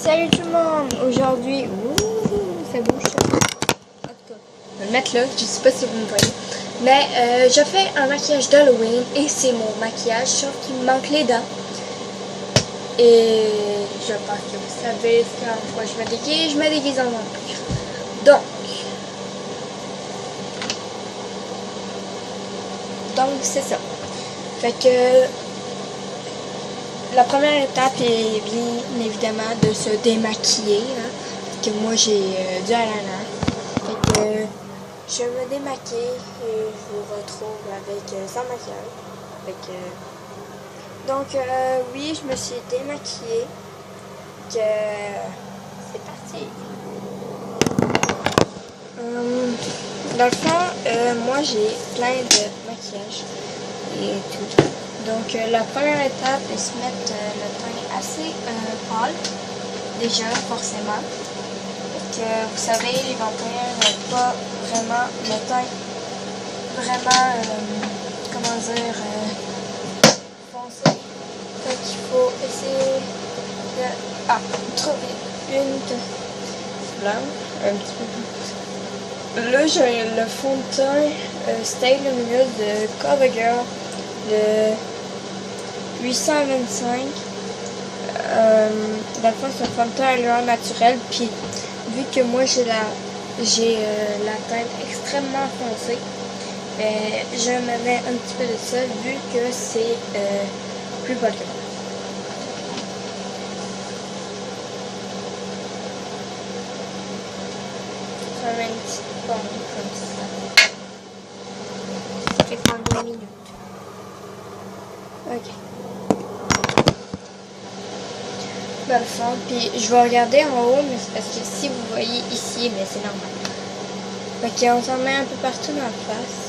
Salut tout le monde! Aujourd'hui, ça bouge. En tout cas, je vais le mettre là, je sais pas si vous me voyez. Mais je fais un maquillage d'Halloween et c'est mon maquillage, sauf qu'il me manque les dents. Et je pense que vous savez quand fois je me déguise en vampire. Donc c'est ça. Fait que la première étape est bien évidemment de se démaquiller. Hein, parce que moi j'ai du eyeliner. Fait que je me démaquille et je vous retrouve avec sans maquillage. Fait que, donc oui, je me suis démaquillée. Que c'est parti. Dans le fond, moi j'ai plein de maquillage et tout. Donc la première étape est se mettre le teint assez pâle, déjà forcément. Fait que vous savez, les vampires n'ont pas vraiment le teint vraiment, comment dire, foncé. Fait qu'il faut essayer de trouver une blanche, un petit peu plus. Là j'ai le fond de teint Stay Luminous de CoverGirl de 825. Dans le fond, c'est un fond de teint à lueur naturelle. Puis, vu que moi j'ai la teinte extrêmement foncée, je me mets un petit peu de ça vu que c'est plus pâle que moi. Je mets une petite pomme comme ça. Ça fait prendre 2 minutes. Ok. Dans le fond, puis je vais regarder en haut, mais c'est parce que si vous voyez ici, mais c'est normal. Ok, on s'en met un peu partout dans la face.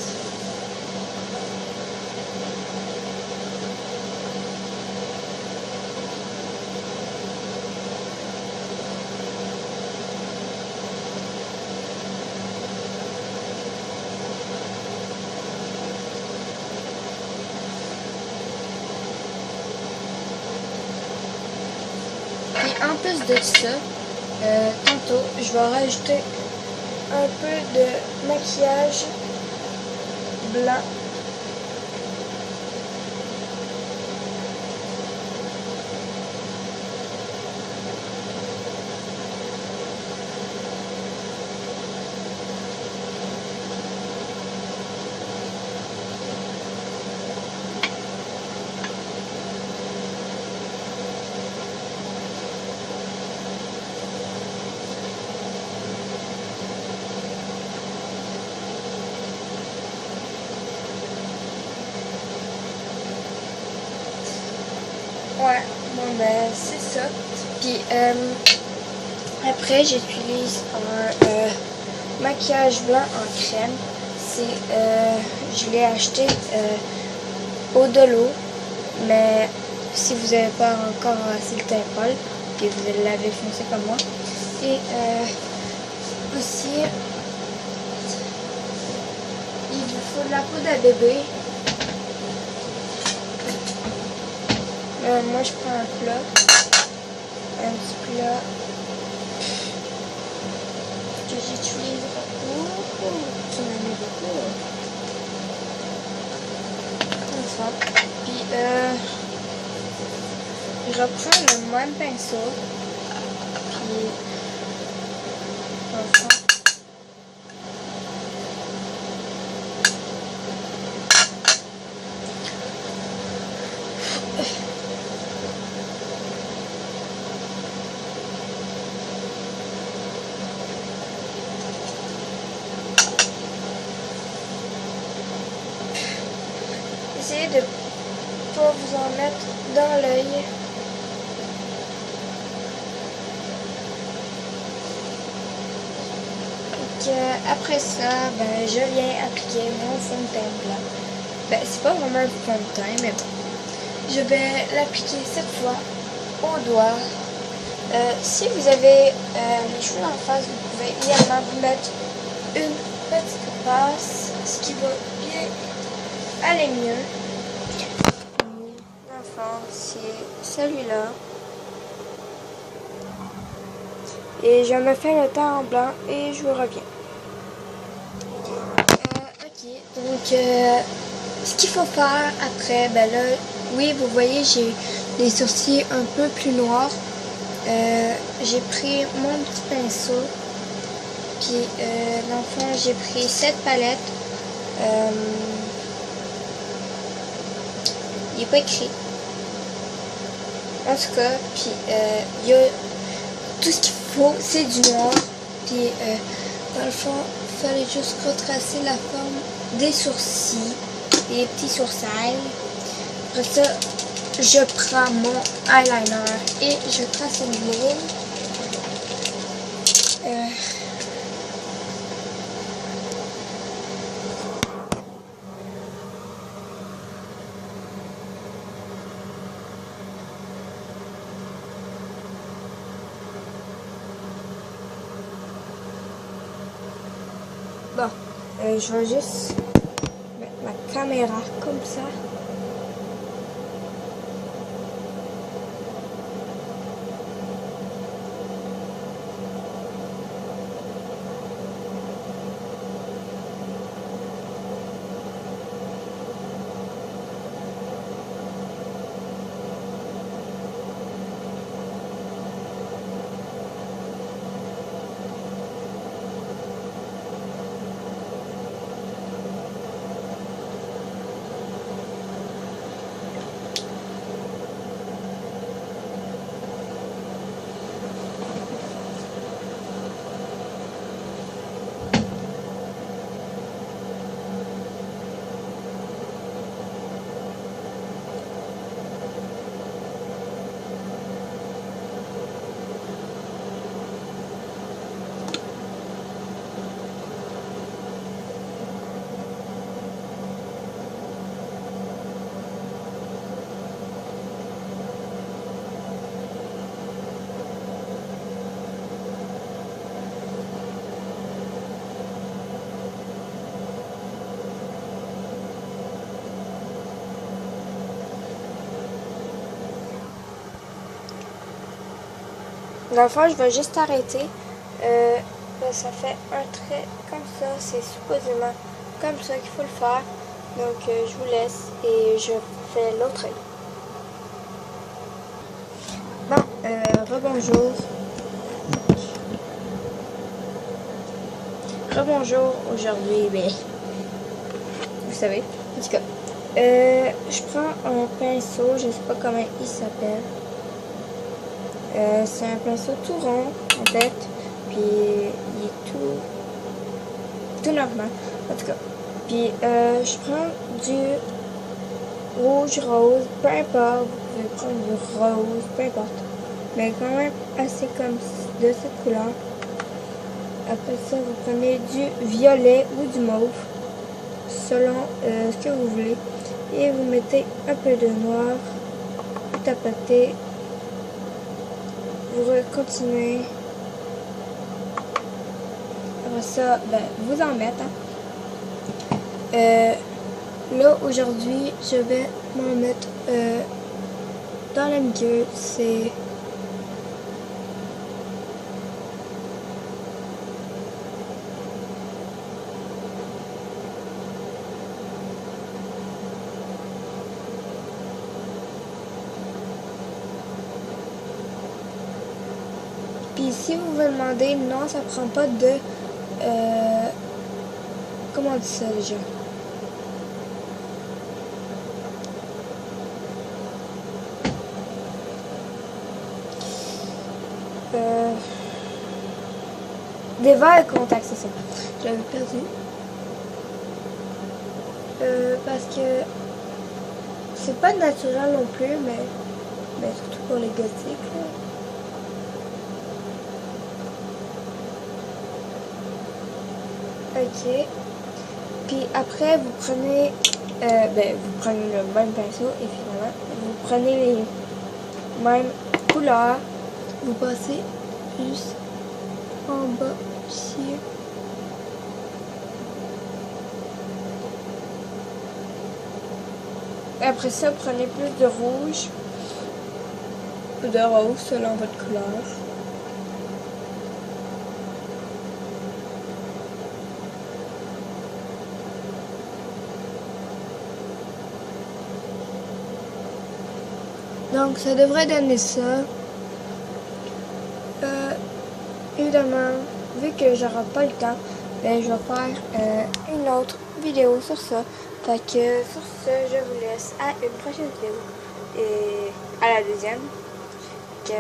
Puis en plus de ça, tantôt, je vais rajouter un peu de maquillage blanc. Ouais, bon ben c'est ça. Puis après j'utilise un maquillage blanc en crème. Je l'ai acheté au Dolo, mais si vous n'avez pas encore assez le teint pâle, puis vous l'avez foncé comme moi. Et aussi il vous faut de la poudre à bébé. Moi je prends un petit plat que j'utilise beaucoup. Tu m'en mets beaucoup. Comme ça. Puis je reprends le même pinceau. Puis comme ça. Essayez de ne pas vous en mettre dans l'œil. Après ça, ben, je viens appliquer mon fond de teint blanc. Ben, c'est pas vraiment un fond de teint, mais bon. Je vais l'appliquer cette fois au doigt. Si vous avez les cheveux en face, vous pouvez également vous mettre une petite passe, ce qui va bien aller mieux. Dans le fond, c'est celui-là. Et je me fais le teint en blanc et je vous reviens. Ok, donc ce qu'il faut faire après, ben là, oui, vous voyez, j'ai les sourcils un peu plus noirs. J'ai pris mon petit pinceau, puis dans le fond, j'ai pris cette palette. Il n'est pas écrit. En tout cas, puis il y a tout ce qu'il faut, c'est du noir. Puis dans le fond, il fallait juste retracer la forme des sourcils, des petits sourcils. Après ça, je prends mon eyeliner et je trace une ligne. Bon, je vais juste mettre ma caméra comme ça. Dans le fond, je vais juste arrêter. Ça fait un trait comme ça. C'est supposément comme ça qu'il faut le faire. Donc, je vous laisse et je fais l'autre œil. Bon, rebonjour. Rebonjour aujourd'hui, mais vous savez. En tout cas, je prends un pinceau, je sais pas comment il s'appelle. C'est un pinceau tout rond en fait, puis il est tout normal en tout cas. Puis je prends du rouge rose, peu importe, vous pouvez prendre du rose, peu importe, mais quand même assez comme de cette couleur. Après ça, vous prenez du violet ou du mauve selon ce que vous voulez et vous mettez un peu de noir, vous tapotez. Vous continuez. Après ça, ben, vous en mettez. Là, aujourd'hui, je vais m'en mettre dans la milieu. C'est... Puis si vous vous demandez, non, ça prend pas de... comment on dit ça déjà? Des verres à contact, c'est ça. Je l'avais perdu. Parce que c'est pas naturel non plus, mais surtout pour les gothiques. Là. Ok. Puis après, vous prenez, vous prenez le même pinceau et finalement, vous prenez les mêmes couleurs. Vous passez juste en bas ici. Après ça, prenez plus de rouge ou de rose selon votre couleur. Donc ça devrait donner ça. Évidemment, vu que j'aurai pas le temps, ben, je vais faire une autre vidéo sur ça. Fait que sur ce, je vous laisse à une prochaine vidéo et à la deuxième. Que